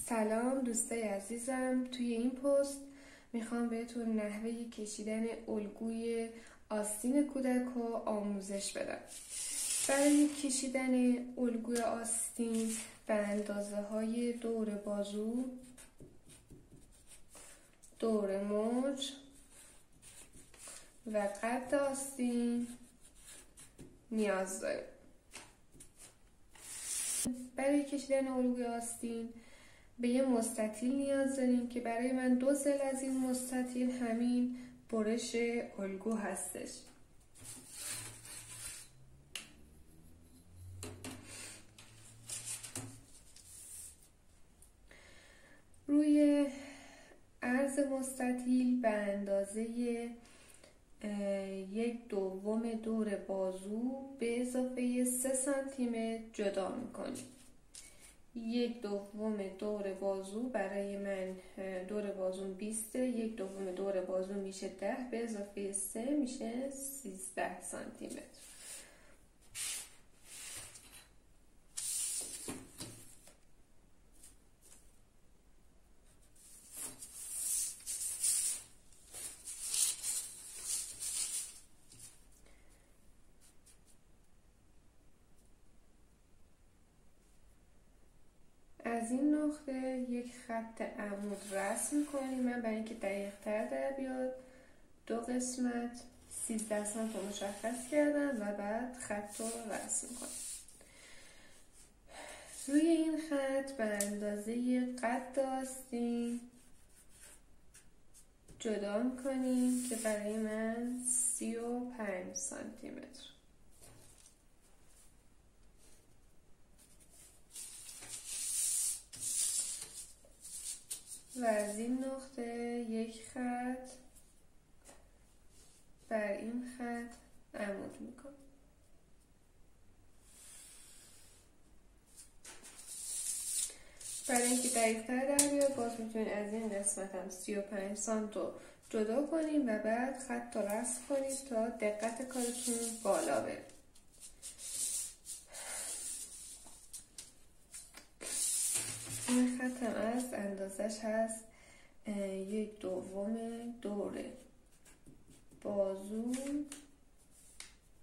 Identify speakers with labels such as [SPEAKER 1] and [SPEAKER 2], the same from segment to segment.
[SPEAKER 1] سلام دوستای عزیزم، توی این پست میخوام بهتون نحوه کشیدن الگوی آستین کودک رو آموزش بدم. برای کشیدن الگوی آستین به اندازه های دور بازو، دور موج و قد آستین نیاز داریم. برای کشیدن الگوی آستین به یه مستطیل نیاز داریم که برای من 2 ضلع از این مستطیل همین برش الگو هستش. روی عرض مستطیل به اندازه 1/2 دور بازو به اضافه 3 سانتیمتر جدا میکنیم. 1/2 دور بازو برای من دور بازو 20، 1/2 دور بازو میشه 10 به اضافه 3 میشه 13 سانتیمتر. از این نقطه یک خط عمود رسم کنیم. من برای اینکه دقیق تر در بیاد 2 قسمت 13 سانت رو مشخص کردم و بعد خط رو رسم کنم. روی این خط به اندازه قد آستین جدا کنیم که برای من 35 سانتیمتر. و از این نقطه یک خط بر این خط عمود میکنم. برای اینکه دقیق‌تر در بیاد باز میتونید از این قسمت هم 35 سانت رو جدا کنیم و بعد خط رو رسم کنید تا دقت کارتون بالا بره. این خط هم از اندازش هست 1/2 دور بازو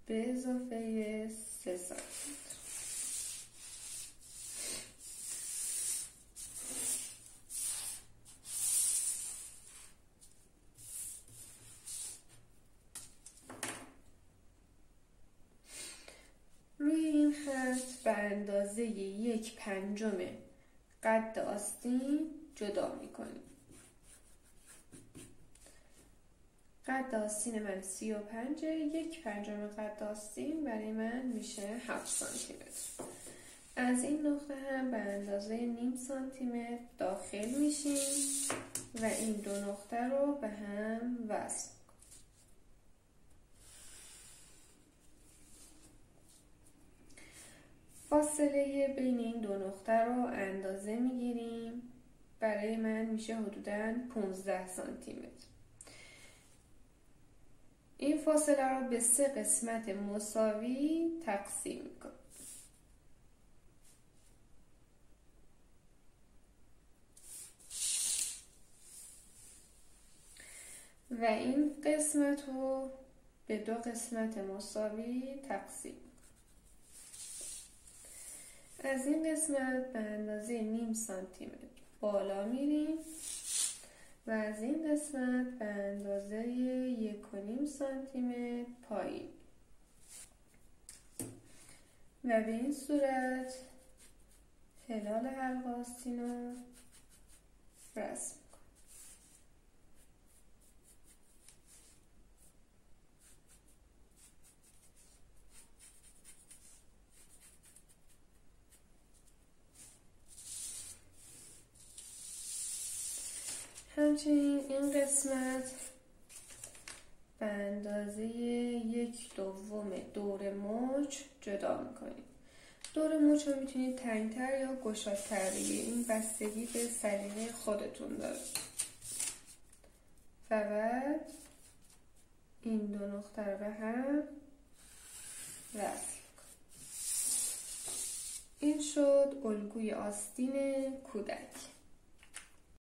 [SPEAKER 1] به اضافه 3 سانتیمتر. روی این خط به اندازه 1/5 قد آستین جدا میکنیم. قد آستین من 35، 1/5 قد آستین برای من میشه 7 سانتیمتر. از این نقطه هم به اندازه نیم سانتیمتر داخل میشیم و این 2 نقطه رو به هم وصل. فاصله بین این 2 نقطه رو اندازه میگیریم. برای من میشه حدوداً 15 سانتیمتر. این فاصله رو به 3 قسمت مساوی تقسیم میکنم. و این قسمت رو به 2 قسمت مساوی تقسیم. از این قسمت به اندازه نیم سانتیمتر بالا میریم و از این قسمت به اندازه 1.5 سانتیمتر پایین و به این صورت هلال حلقه آستین رو رسم کنیم. همچنین این قسمت به اندازه 1/2 دور موج جدا میکنیم. دور موج رو میتونید تنگتر یا گشادتر بگیرید، این بستگی به سلیقه خودتون داره. و بعد این 2 نقطه رو به هم وصل کنیم. این شد الگوی آستین کودک.